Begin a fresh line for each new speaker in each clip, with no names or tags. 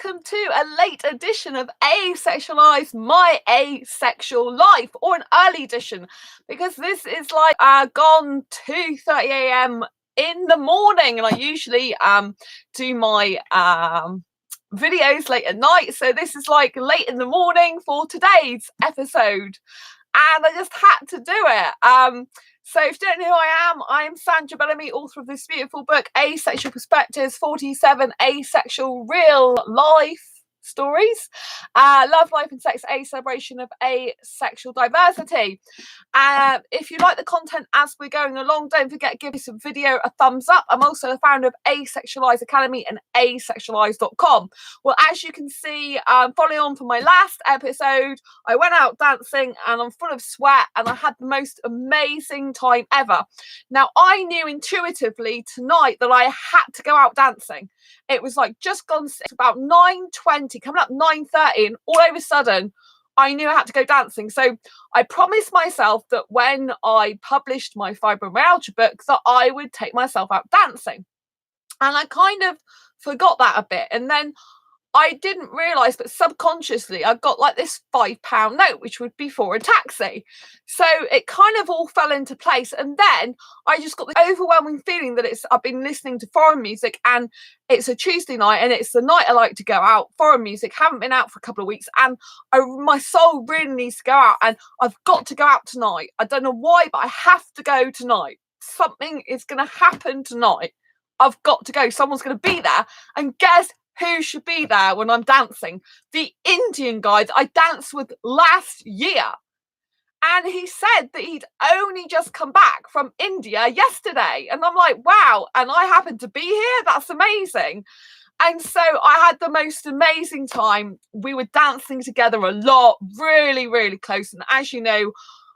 welcome to a late edition of Asexualized, my asexual life, or an early edition, because this is like gone 2:30 a.m. in the morning, and I usually do my videos late at night, so this is like late in the morning for today's episode, and I just had to do it. So if you don't know who I am Sandra Bellamy, author of this beautiful book, Asexual Perspectives, 47 Asexual Real Life Stories. Love, Life and Sex, a celebration of asexual diversity. If you like the content as we're going along, don't forget to give this video a thumbs up. I'm also the founder of Asexualized Academy and asexualise.com. Well, as you can see, following on from my last episode, I went out dancing and I'm full of sweat and I had the most amazing time ever. Now, I knew intuitively tonight that I had to go out dancing. It was like just gone about 9:20, coming up 9:30, and all of a sudden I knew I had to go dancing. So I promised myself that when I published my fibromyalgia book that I would take myself out dancing. And I kind of forgot that a bit. And then I didn't realise, but subconsciously I got like this £5 note, which would be for a taxi. So it kind of all fell into place. And then I just got the overwhelming feeling that I've been listening to foreign music, and it's a Tuesday night and it's the night I like to go out. Foreign music, haven't been out for a couple of weeks, and my soul really needs to go out, and I've got to go out tonight. I don't know why, but I have to go tonight. Something is going to happen tonight. I've got to go. Someone's going to be there. And guess who should be there when I'm dancing? The Indian guy that I danced with last year. And he said that he'd only just come back from India yesterday. And I'm like, wow. And I happened to be here. That's amazing. And so I had the most amazing time. We were dancing together a lot, really, really close. And as you know,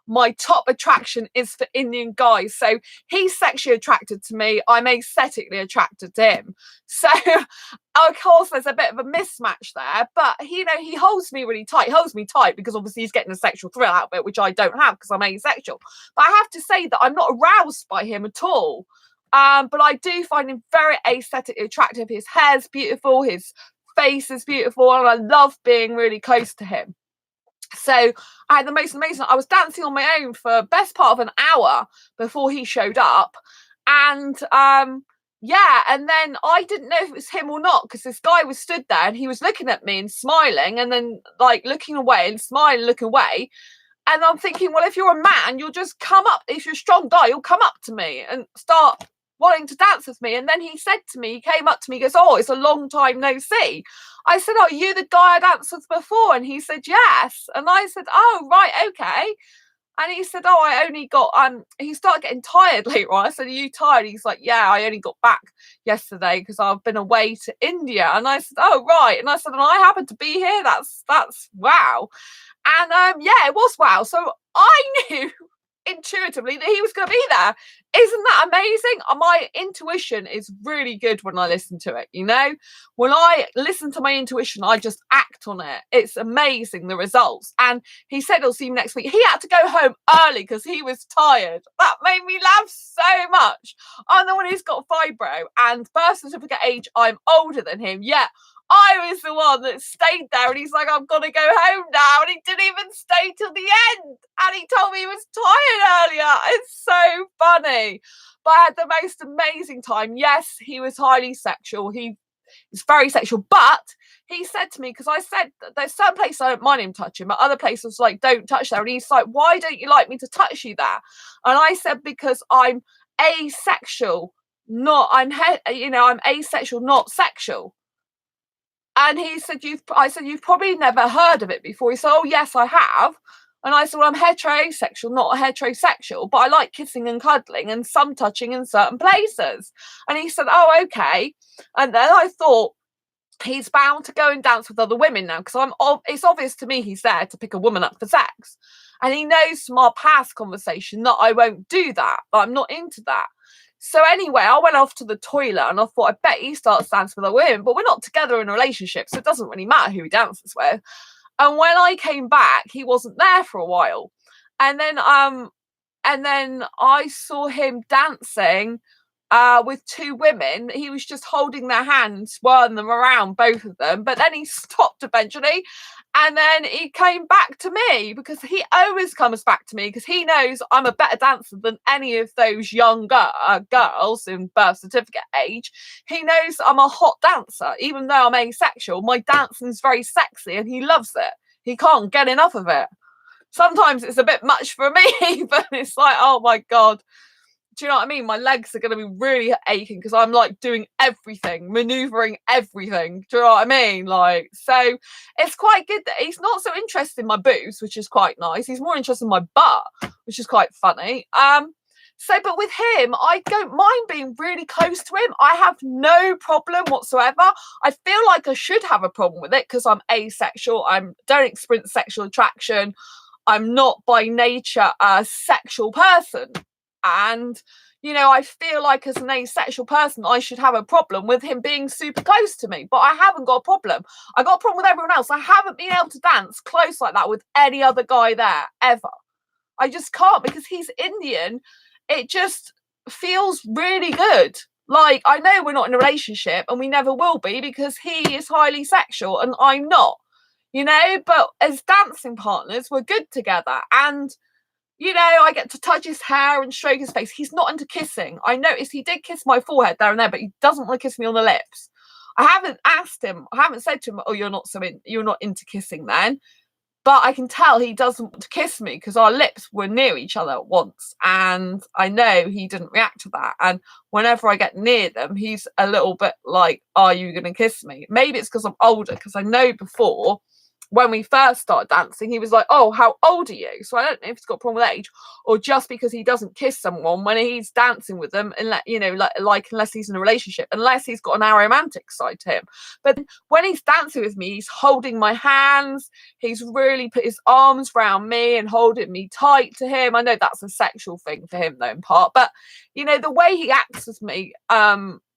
my top attraction is for Indian guys. So he's sexually attracted to me. I'm aesthetically attracted to him. So, of course, there's a bit of a mismatch there. But, you know, he holds me really tight. He holds me tight because obviously he's getting a sexual thrill out of it, which I don't have because I'm asexual. But I have to say that I'm not aroused by him at all. But I do find him very aesthetically attractive. His hair's beautiful. His face is beautiful. And I love being really close to him. So I had the most amazing. I was dancing on my own for best part of an hour before he showed up, and yeah, and then I didn't know if it was him or not because this guy was stood there and he was looking at me and smiling, and then like looking away and smiling, looking away. And I'm thinking, well, if you're a man, you'll just come up. If you're a strong guy, you'll come up to me and start wanting to dance with me. And then he said to me, he came up to me, he goes, oh, it's a long time no see. I said, oh, you the guy I danced with before? And he said, yes. And I said, oh, right, okay. And he said, oh, I only got, he started getting tired later on. I said, are you tired? He's like, yeah, I only got back yesterday because I've been away to India. And I said, oh, right. And I said, and I happen to be here. That's wow. And yeah, it was wow. So I knew intuitively that he was going to be there. Isn't that amazing? My intuition is really good when I listen to it, you know? When I listen to my intuition, I just act on it. It's amazing, the results. And he said he'll see me next week. He had to go home early because he was tired. That made me laugh so much. I'm the one who's got fibro, and birth certificate age, I'm older than him. Yeah, I was the one that stayed there, and he's like, I've got to go home now. And he didn't even stay till the end. And he told me he was tired earlier. It's so funny. But I had the most amazing time. Yes, he was highly sexual. He's very sexual. But he said to me, because I said, there's some places I don't mind him touching, but other places like, don't touch there. And he's like, why don't you like me to touch you there? And I said, because I'm asexual, I'm asexual, not sexual. And he said, I said, you've probably never heard of it before. He said, oh, yes, I have. And I said, well, I'm heterosexual, not heterosexual, but I like kissing and cuddling and some touching in certain places. And he said, oh, okay. And then I thought, he's bound to go and dance with other women now, because it's obvious to me he's there to pick a woman up for sex. And he knows from our past conversation that I won't do that, that I'm not into that. So anyway, I went off to the toilet and I thought, I bet he starts dancing with other women, but we're not together in a relationship, so it doesn't really matter who he dances with. And when I came back, he wasn't there for a while. And then I saw him dancing with two women. He was just holding their hands, whirling them around, both of them. But then he stopped eventually, and then he came back to me, because he always comes back to me because he knows I'm a better dancer than any of those younger girls in birth certificate age. He knows I'm a hot dancer, even though I'm asexual. My dancing is very sexy, and he loves it. He can't get enough of it. Sometimes it's a bit much for me, but it's like, oh my God. Do you know what I mean? My legs are going to be really aching because I'm like doing everything, maneuvering everything. Do you know what I mean? Like, so it's quite good that he's not so interested in my boobs, which is quite nice. He's more interested in my butt, which is quite funny. So, but with him, I don't mind being really close to him. I have no problem whatsoever. I feel like I should have a problem with it because I'm asexual. I don't experience sexual attraction. I'm not by nature a sexual person. And, you know, I feel like as an asexual person, I should have a problem with him being super close to me. But I haven't got a problem. I got a problem with everyone else. I haven't been able to dance close like that with any other guy there, ever. I just can't, because he's Indian. It just feels really good. Like, I know we're not in a relationship, and we never will be, because he is highly sexual and I'm not, you know, but as dancing partners, we're good together. And, you know, I get to touch his hair and stroke his face. He's not into kissing. I noticed he did kiss my forehead there and there, but he doesn't want to kiss me on the lips. I haven't asked him. I haven't said to him, oh, you're not into kissing then. But I can tell he doesn't want to kiss me because our lips were near each other at once. And I know he didn't react to that. And whenever I get near them, he's a little bit like, are you going to kiss me? Maybe it's because I'm older, because I know before, when we first started dancing, he was like, oh, how old are you? So I don't know if he's got a problem with age, or just because he doesn't kiss someone when he's dancing with them, and you know, like unless he's in a relationship, unless he's got an aromantic side to him. But when he's dancing with me, he's holding my hands. He's really put his arms around me and holding me tight to him. I know that's a sexual thing for him, though, in part. But you know, the way he acts with me,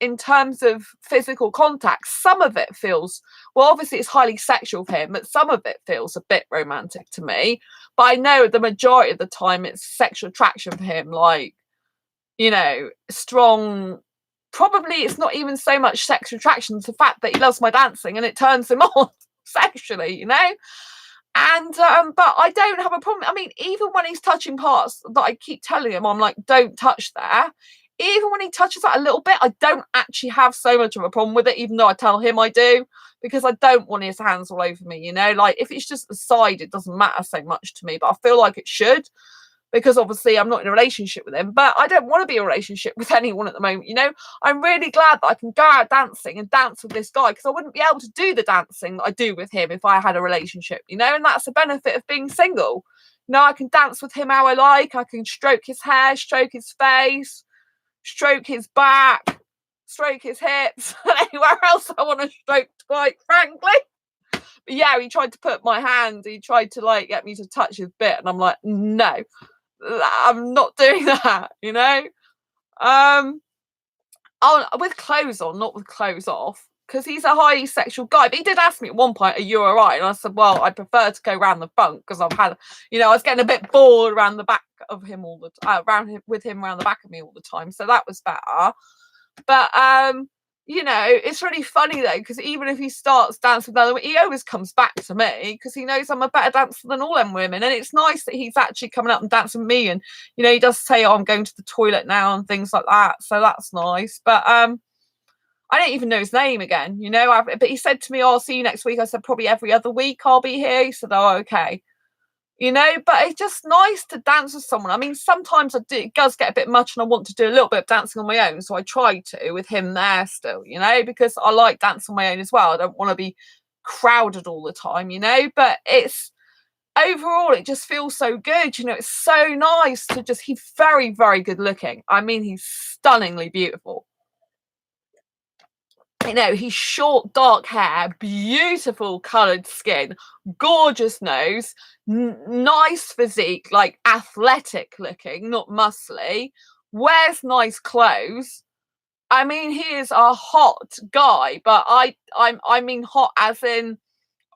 in terms of physical contact, some of it feels, well, obviously it's highly sexual for him, but some of it feels a bit romantic to me. But I know the majority of the time it's sexual attraction for him, like, you know, strong. Probably it's not even so much sexual attraction, it's the fact that he loves my dancing and it turns him on sexually, you know. And but I don't have a problem. I mean, even when he's touching parts that I keep telling him, I'm like, don't touch there. Even when he touches that a little bit, I don't actually have so much of a problem with it, even though I tell him I do, because I don't want his hands all over me, you know. Like, if it's just the side, it doesn't matter so much to me, but I feel like it should, because obviously I'm not in a relationship with him. But I don't want to be in a relationship with anyone at the moment, you know. I'm really glad that I can go out dancing and dance with this guy, because I wouldn't be able to do the dancing that I do with him if I had a relationship, you know. And that's the benefit of being single. You know, I can dance with him how I like. I can stroke his hair, stroke his face, stroke his back, stroke his hips, and anywhere else I want to stroke, quite frankly. But yeah, he tried to put my hand, he tried to like get me to touch his bit, and I'm like, no, I'm not doing that, you know. With clothes on, not with clothes off, because he's a highly sexual guy. But he did ask me at one point, are you all right? And I said, well, I prefer to go around the front, because I've had, you know, I was getting a bit bored around the back of him all the time, with him around the back of me all the time. So that was better. But you know, it's really funny though, because even if he starts dancing with other, he always comes back to me, because he knows I'm a better dancer than all them women. And it's nice that he's actually coming up and dancing with me. And you know, he does say, oh, I'm going to the toilet now and things like that. So that's nice. But I don't even know his name again, you know. But he said to me, oh, I'll see you next week. I said, probably every other week I'll be here. He said, oh, okay. You know, but it's just nice to dance with someone. I mean, sometimes it does get a bit much and I want to do a little bit of dancing on my own. So I try to with him there still, you know, because I like dancing on my own as well. I don't want to be crowded all the time, you know, but it's overall, it just feels so good. You know, it's so nice to just, he's very, very good looking. I mean, he's stunningly beautiful. You know, he's short, dark hair, beautiful coloured skin, gorgeous nose, nice physique, like athletic looking, not muscly, wears nice clothes. I mean, he is a hot guy, but I mean hot as in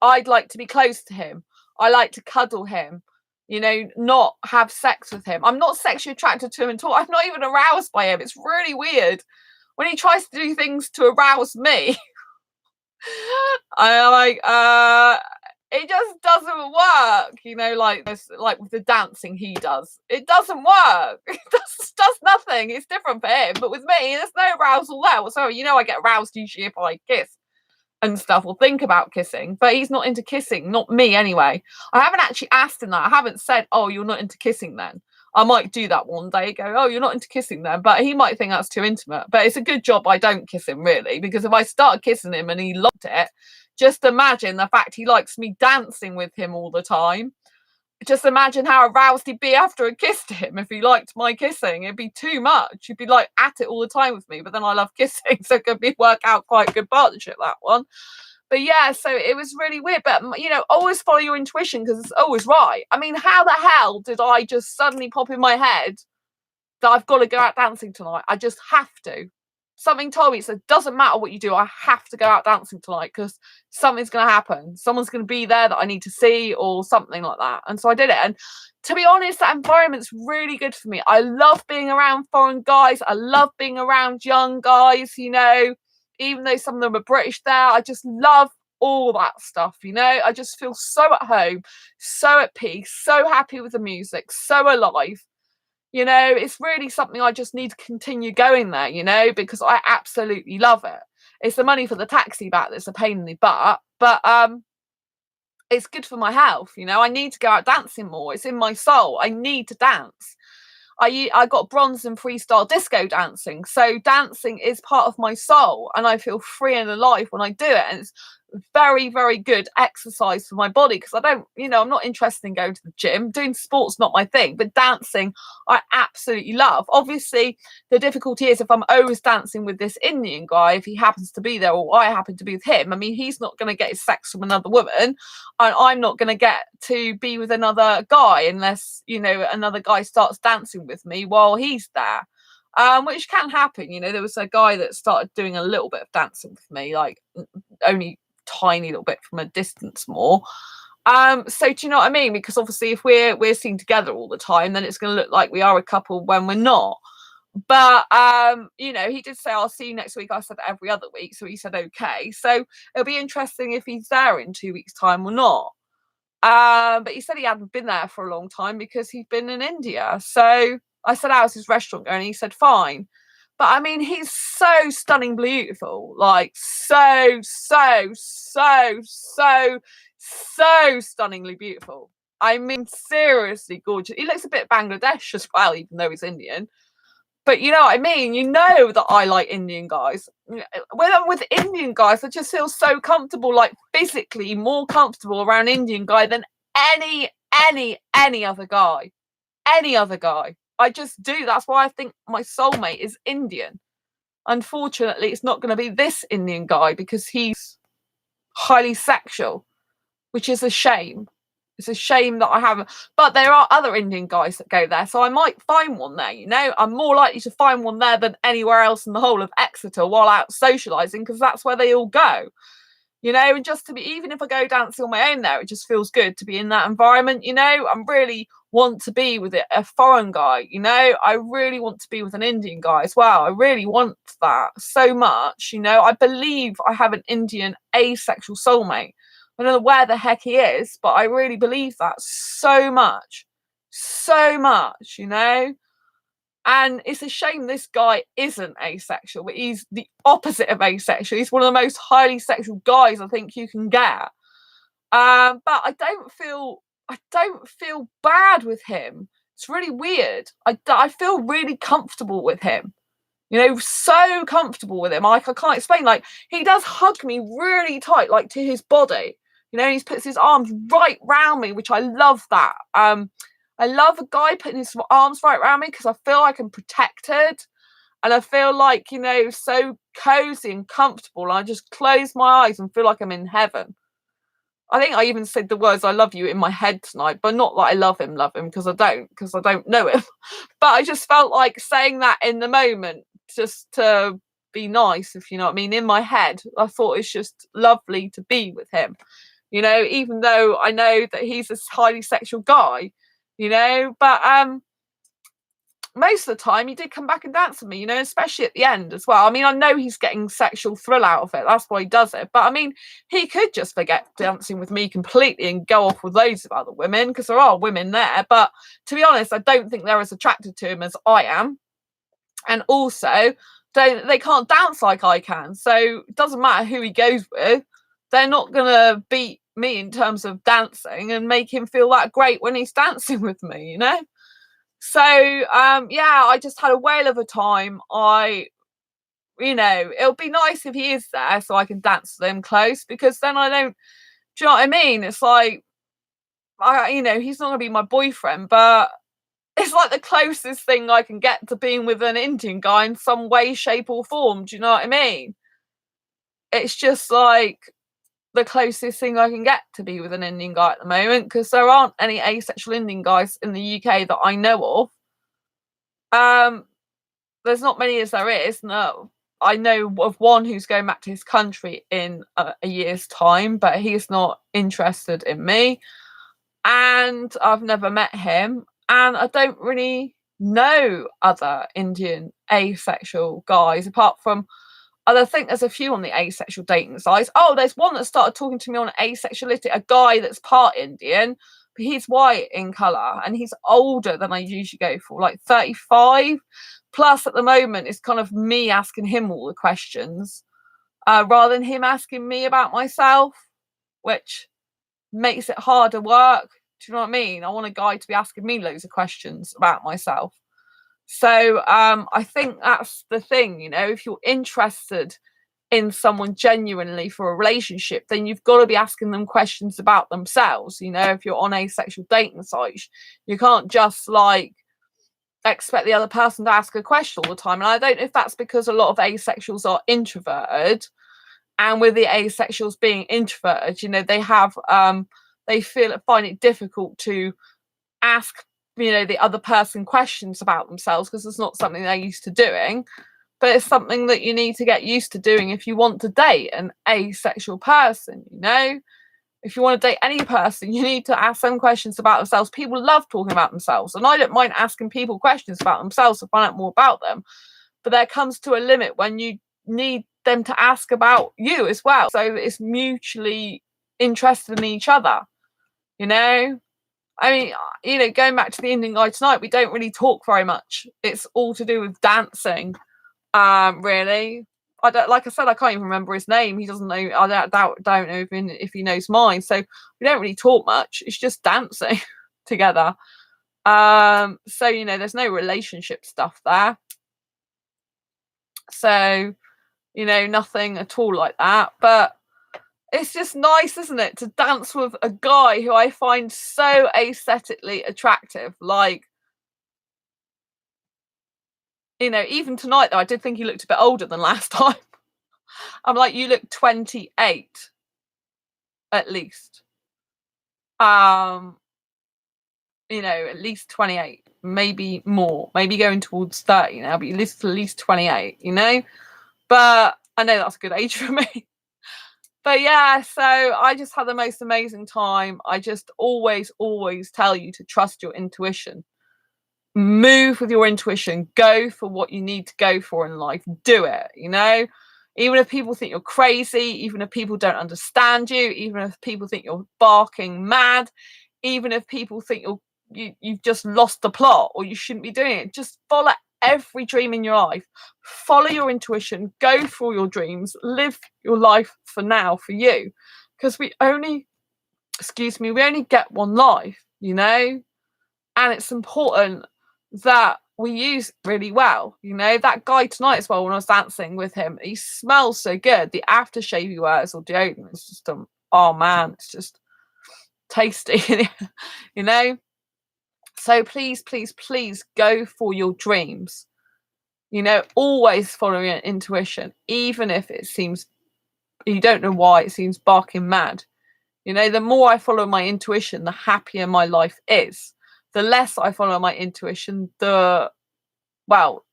I'd like to be close to him. I like to cuddle him. you know, not have sex with him. I'm not sexually attracted to him at all. I'm not even aroused by him. It's really weird. When he tries to do things to arouse me, I like it just doesn't work, you know, like this, like with the dancing he does. It doesn't work. It does nothing. It's different for him. But with me, there's no arousal there whatsoever. You know, I get aroused usually if I kiss and stuff, or think about kissing, but he's not into kissing, not me anyway. I haven't actually asked him that. I haven't said, oh, you're not into kissing then. I might do that one day, go, oh, you're not into kissing then, but he might think that's too intimate. But it's a good job I don't kiss him, really, because if I start kissing him and he loved it, just imagine the fact he likes me dancing with him all the time. Just imagine how aroused he'd be after I kissed him if he liked my kissing. It'd be too much. He'd be like at it all the time with me, but then I love kissing, so it could work out quite a good partnership, that one. But yeah, so it was really weird. But, you know, always follow your intuition because it's always right. I mean, how the hell did I just suddenly pop in my head that I've got to go out dancing tonight? I just have to. Something told me, so it doesn't matter what you do, I have to go out dancing tonight because something's going to happen. Someone's going to be there that I need to see or something like that. And so I did it. And to be honest, that environment's really good for me. I love being around foreign guys. I love being around young guys, you know, even though some of them are British there. I just love all that stuff, you know. I just feel so at home, so at peace, so happy with the music, so alive. You know, it's really something I just need to continue going there, you know, because I absolutely love it. It's the money for the taxi back that's a pain in the butt, but it's good for my health, you know. I need to go out dancing more. It's in my soul. I need to dance. I got bronze in freestyle disco dancing, so dancing is part of my soul, and I feel free and alive when I do it. And it's very, very good exercise for my body because I don't, you know, I'm not interested in going to the gym. Doing sport's not my thing, but dancing I absolutely love. Obviously, the difficulty is if I'm always dancing with this Indian guy, if he happens to be there or I happen to be with him, I mean, he's not going to get his sex from another woman, and I'm not going to get to be with another guy unless, you know, another guy starts dancing with me while he's there. Which can happen, you know. There was a guy that started doing a little bit of dancing with me, like only tiny little bit from a distance more. So do you know what I mean? Because obviously if we're seen together all the time, then it's going to look like we are a couple when we're not. But you know, he did say I'll see you next week. I said every other week, so he said okay. So it'll be interesting if he's there in 2 weeks' time or not. But he said he hadn't been there for a long time because he'd been in India. So I said, how's his restaurant going? And he said fine. But I mean, he's so stunningly beautiful, like so stunningly beautiful. I mean, seriously gorgeous. He looks a bit Bangladesh as well, even though he's Indian. But you know what I mean? You know that I like Indian guys. When I'm with Indian guys, I just feel so comfortable, like physically more comfortable around Indian guy than any other guy. Any other guy. I just do. That's why I think my soulmate is Indian. Unfortunately, it's not going to be this Indian guy because he's highly sexual, which is a shame. It's a shame that I haven't. But there are other Indian guys that go there, so I might find one there, you know. I'm more likely to find one there than anywhere else in the whole of Exeter while out socialising because that's where they all go. You know, and just to be, even if I go dancing on my own there, it just feels good to be in that environment, you know. I really want to be with a foreign guy, you know. I really want to be with an Indian guy as well. I really want that so much, you know. I believe I have an Indian asexual soulmate. I don't know where the heck he is, but I really believe that so much, you know. And it's a shame this guy isn't asexual, but he's the opposite of asexual. He's one of the most highly sexual guys I think you can get. But I don't feel bad with him. It's really weird. I feel really comfortable with him. You know, so comfortable with him. Like, I can't explain. Like, he does hug me really tight, like to his body. You know, he puts his arms right round me, which I love that. I love a guy putting his arms right around me because I feel like I'm protected and I feel like, you know, so cozy and comfortable. And I just close my eyes and feel like I'm in heaven. I think I even said the words "I love you" in my head tonight, but not that I love him, because I don't know him. But I just felt like saying that in the moment just to be nice, if you know what I mean. In my head, I thought it's just lovely to be with him. You know, even though I know that he's a highly sexual guy, you know. But most of the time he did come back and dance with me, you know, especially at the end as well. I mean, I know he's getting sexual thrill out of it. That's why he does it. But I mean, he could just forget dancing with me completely and go off with loads of other women, because there are women there. But to be honest, I don't think they're as attracted to him as I am. And also, they can't dance like I can. So it doesn't matter who he goes with. They're not going to beat me in terms of dancing and make him feel that great when he's dancing with me, you know? So yeah, I just had a whale of a time. You know, it'll be nice if he is there so I can dance with him close, because then I don't, do you know what I mean? It's like, you know, he's not gonna be my boyfriend, but it's like the closest thing I can get to being with an Indian guy in some way, shape, or form. Do you know what I mean? It's just like the closest thing I can get to be with an Indian guy at the moment, because there aren't any asexual Indian guys in the UK that I know of. There's not many as there is. No, I know of one who's going back to his country in a year's time, but he's not interested in me, and I've never met him, and I don't really know other Indian asexual guys apart from, I think there's a few on the asexual dating sites. Oh, there's one that started talking to me on asexuality, a guy that's part Indian, but he's white in colour and he's older than I usually go for, like 35. Plus, at the moment, it's kind of me asking him all the questions rather than him asking me about myself, which makes it harder work. Do you know what I mean? I want a guy to be asking me loads of questions about myself. So I think that's the thing, you know, if you're interested in someone genuinely for a relationship, then you've got to be asking them questions about themselves. You know, if you're on asexual dating sites, you can't just like expect the other person to ask a question all the time. And I don't know if that's because a lot of asexuals are introverted, and with the asexuals being introverted, you know, they have they find it difficult to ask, you know, the other person questions about themselves, because it's not something they're used to doing. But it's something that you need to get used to doing if you want to date an asexual person, you know. If you want to date any person, you need to ask them questions about themselves. People love talking about themselves, and I don't mind asking people questions about themselves to find out more about them. But there comes to a limit when you need them to ask about you as well. So it's mutually interested in each other, you know? I mean, you know, going back to the Indian guy tonight, we don't really talk very much. It's all to do with dancing, really. I don't, like I said, I can't even remember his name. He doesn't know. I don't know if he knows mine. So we don't really talk much. It's just dancing together. So you know, there's no relationship stuff there. So you know, nothing at all like that. But it's just nice, isn't it, to dance with a guy who I find so aesthetically attractive. Like, you know, even tonight though, I did think he looked a bit older than last time. I'm like, you look 28 at least. You know, at least 28, maybe more, maybe going towards 30 now, but you list at least 28, you know. But I know that's a good age for me. But yeah, so I just had the most amazing time. I just always tell you to trust your intuition. Move with your intuition. Go for what you need to go for in life. Do it, you know? Even if people think you're crazy, even if people don't understand you, even if people think you're barking mad, even if people think you've just lost the plot or you shouldn't be doing it, just follow every dream in your life. Follow your intuition. Go for your dreams. Live your life for now, for you. Because we only get one life, you know? And it's important that we use really well. You know, that guy tonight as well, when I was dancing with him, he smells so good. The aftershave he wears or deodorant is just oh man, it's just tasty. You know. So please go for your dreams. You know, always follow your intuition, even if it seems, you don't know why it seems barking mad. You know, the more I follow my intuition, the happier my life is. The less I follow my intuition, well,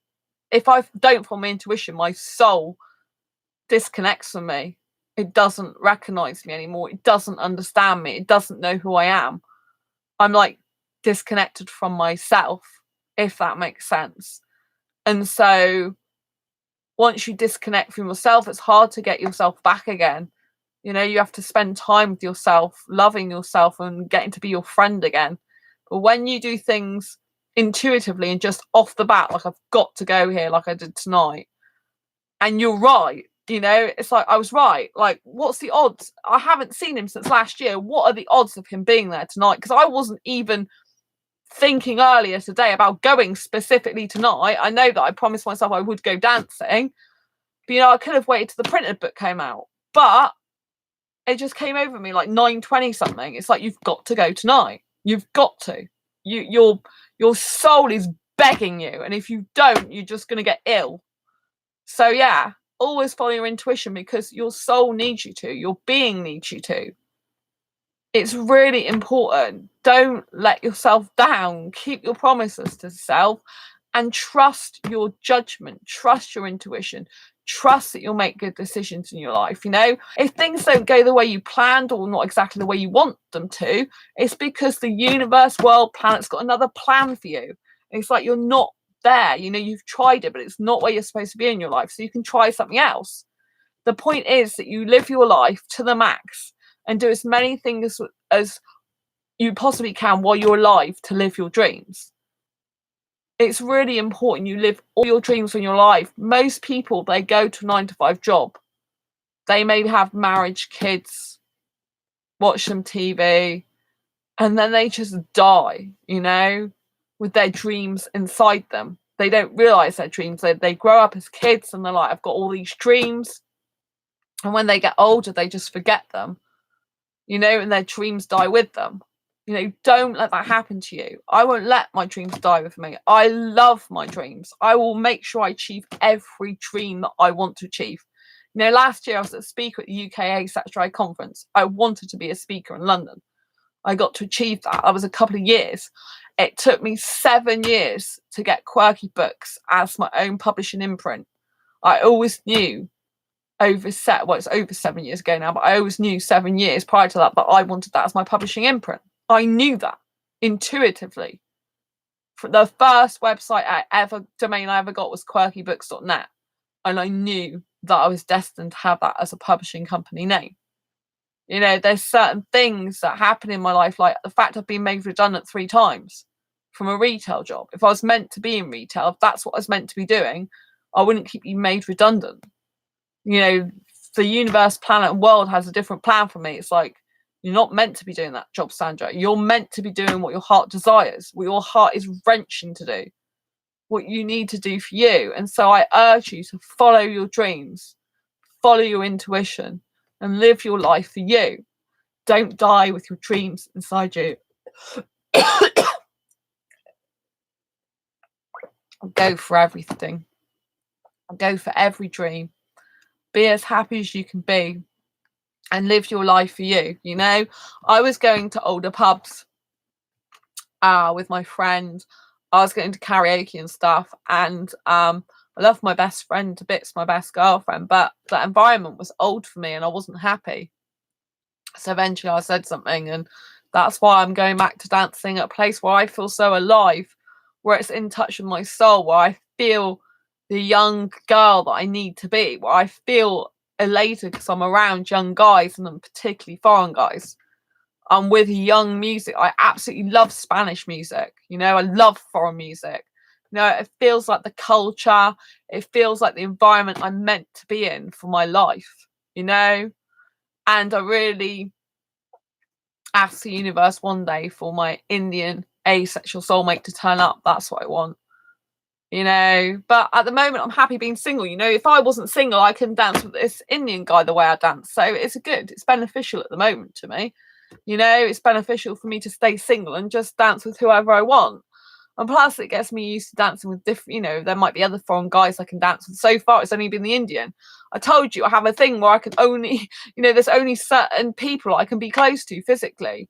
if I don't follow my intuition, my soul disconnects from me. It doesn't recognize me anymore. It doesn't understand me. It doesn't know who I am. I'm like disconnected from myself, if that makes sense. And so once you disconnect from yourself, it's hard to get yourself back again. You know, you have to spend time with yourself, loving yourself and getting to be your friend again. But when you do things intuitively and just off the bat, like I've got to go here, like I did tonight, and you're right, you know, it's like I was right. Like, what's the odds? I haven't seen him since last year. What are the odds of him being there tonight? Because I wasn't even thinking earlier today about going specifically tonight. I know that I promised myself I would go dancing, but you know, I could have waited till the printed book came out. But it just came over me like 9:20 something. It's like, you've got to go tonight. You've got to. Your soul is begging you, and if you don't, you're just going to get ill. So yeah, always follow your intuition, because your soul needs you to. Your being needs you to. It's really important. Don't let yourself down. Keep your promises to self and trust your judgment. Trust your intuition. Trust that you'll make good decisions in your life. You know, if things don't go the way you planned or not exactly the way you want them to, it's because the universe, world, planet's got another plan for you. It's like you're not there. You know, you've tried it, but it's not where you're supposed to be in your life. So you can try something else. The point is that you live your life to the max and do as many things as you possibly can while you're alive to live your dreams. It's really important you live all your dreams in your life. Most people, they go to a 9-to-5 job. They may have marriage, kids, watch some TV, and then they just die, you know, with their dreams inside them. They don't realise their dreams. They grow up as kids and they're like, I've got all these dreams. And when they get older, they just forget them, you know, and their dreams die with them. You know, don't let that happen to you. I won't let my dreams die with me. I love my dreams. I will make sure I achieve every dream that I want to achieve. You know, last year I was a speaker at the UK Asexual conference. I wanted to be a speaker in London. I got to achieve that. That was a couple of years. It took me 7 years to get Quirky Books as my own publishing imprint. I always knew it's over 7 years ago now, but I always knew 7 years prior to that I wanted that as my publishing imprint. I knew that intuitively. The first domain I ever got was quirkybooks.net, and I knew that I was destined to have that as a publishing company name. You know, there's certain things that happen in my life, like the fact I've been made redundant 3 times from a retail job. If I was meant to be in retail, if that's what I was meant to be doing, I wouldn't keep being made redundant. You know, the universe, planet, and world has a different plan for me. It's like, you're not meant to be doing that job, Sandra. You're meant to be doing what your heart desires, what your heart is wrenching to do, what you need to do for you. And so I urge you to follow your dreams, follow your intuition, and live your life for you. Don't die with your dreams inside you. Go for everything. Go for every dream. Be as happy as you can be. And live your life for you. You know, I was going to older pubs with my friend. I was going to karaoke and stuff, and I love my best friend to bits, my best girlfriend, but that environment was old for me and I wasn't happy. So eventually I said something, and that's why I'm going back to dancing at a place where I feel so alive, where it's in touch with my soul, where I feel the young girl that I need to be, where I feel elated because I'm around young guys, and particularly foreign guys. I'm with young music. I absolutely love Spanish music. You know, I love foreign music. You know, it feels like the culture. It feels like the environment I'm meant to be in for my life, you know? And I really ask the universe one day for my Indian asexual soulmate to turn up. That's what I want. You know, but at the moment I'm happy being single. You know, if I wasn't single, I couldn't dance with this Indian guy the way I dance. So it's beneficial at the moment to me. You know, it's beneficial for me to stay single and just dance with whoever I want. And plus it gets me used to dancing with different, you know, there might be other foreign guys I can dance with. So far it's only been the Indian. I told you I have a thing where I can only, you know, there's only certain people I can be close to physically.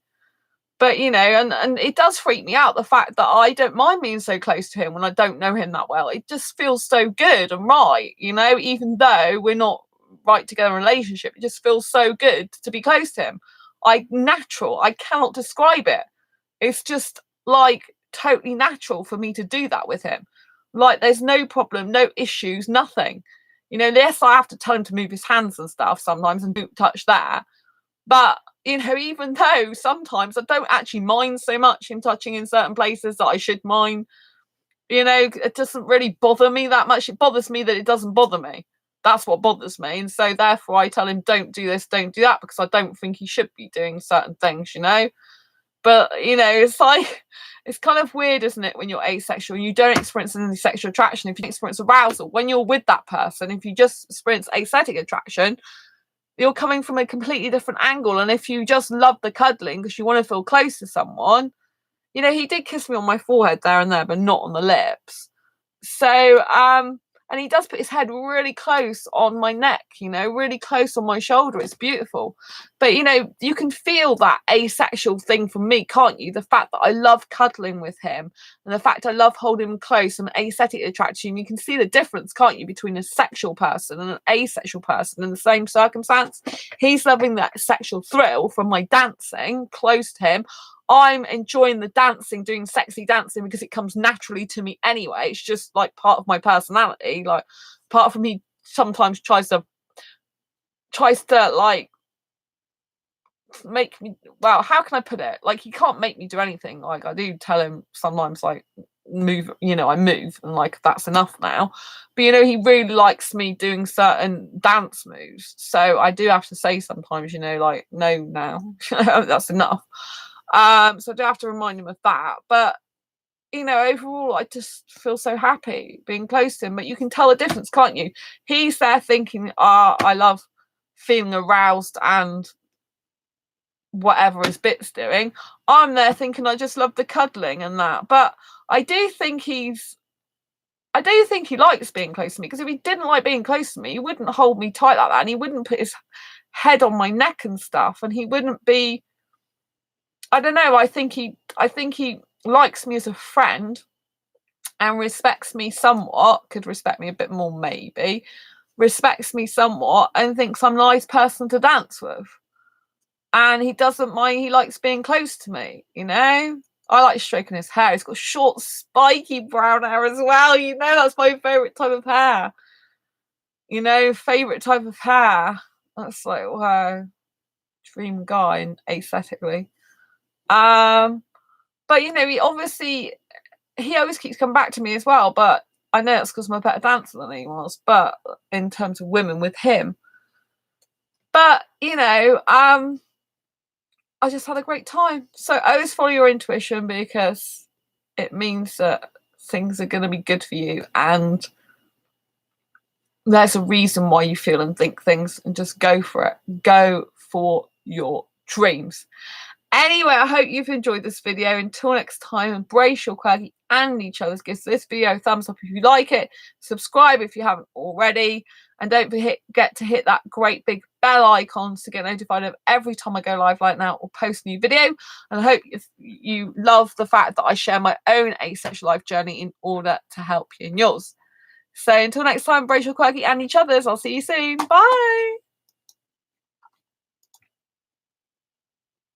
But, you know, and it does freak me out, the fact that I don't mind being so close to him when I don't know him that well. It just feels so good and right, you know, even though we're not right together in a relationship. It just feels so good to be close to him. I cannot describe it. It's just like totally natural for me to do that with him. Like there's no problem, no issues, nothing. You know, yes, I have to tell him to move his hands and stuff sometimes and don't touch that. But, you know, even though sometimes I don't actually mind so much him touching in certain places that I should mind, you know, it doesn't really bother me that much. It bothers me that it doesn't bother me. That's what bothers me. And so therefore I tell him, don't do this, don't do that, because I don't think he should be doing certain things, you know. But, you know, it's like, it's kind of weird, isn't it, when you're asexual and you don't experience any sexual attraction. If you experience arousal, when you're with that person, if you just experience aesthetic attraction, you're coming from a completely different angle. And if you just love the cuddling because you want to feel close to someone, you know, he did kiss me on my forehead there and there, but not on the lips. So, and he does put his head really close on my neck, you know, really close on my shoulder. It's beautiful. But, you know, you can feel that asexual thing from me, can't you? The fact that I love cuddling with him and the fact I love holding him close and aesthetic attraction. You can see the difference, can't you, between a sexual person and an asexual person in the same circumstance. He's loving that sexual thrill from my dancing close to him. I'm enjoying the dancing, doing sexy dancing because it comes naturally to me anyway. It's just like part of my personality. Like, apart from he sometimes tries to like make me, well, how can I put it? Like, he can't make me do anything. Like, I do tell him sometimes, like, move, you know, I move and like that's enough now. But, you know, he really likes me doing certain dance moves. So I do have to say sometimes, you know, like, no, now that's enough. So I do have to remind him of that. But, you know, overall, I just feel so happy being close to him. But you can tell the difference, can't you? He's there thinking, I love feeling aroused and whatever his bit's doing. I'm there thinking I just love the cuddling and that. But I do think he likes being close to me, because if he didn't like being close to me, he wouldn't hold me tight like that, and he wouldn't put his head on my neck and stuff, and he wouldn't be, I don't know, I think he likes me as a friend and respects me somewhat, could respect me a bit more maybe, respects me somewhat and thinks I'm a nice person to dance with. And he doesn't mind, he likes being close to me, you know? I like stroking his hair. He's got short, spiky brown hair as well, you know? That's my favourite type of hair. You know, favourite type of hair. That's like, wow, dream guy, and aesthetically. But, you know, he always keeps coming back to me as well, but I know it's because I'm a better dancer than he was, but in terms of women with him. But, you know, I just had a great time. So always follow your intuition, because it means that things are going to be good for you, and there's a reason why you feel and think things, and just go for it. Go for your dreams. Anyway, I hope you've enjoyed this video. Until next time, embrace your quirky and each other's. Give this video a thumbs up if you like it. Subscribe if you haven't already. And don't forget to hit that great big bell icon to get notified of every time I go live like now or post a new video. And I hope you love the fact that I share my own asexual life journey in order to help you in yours. So until next time, embrace your quirky and each other's. I'll see you soon. Bye.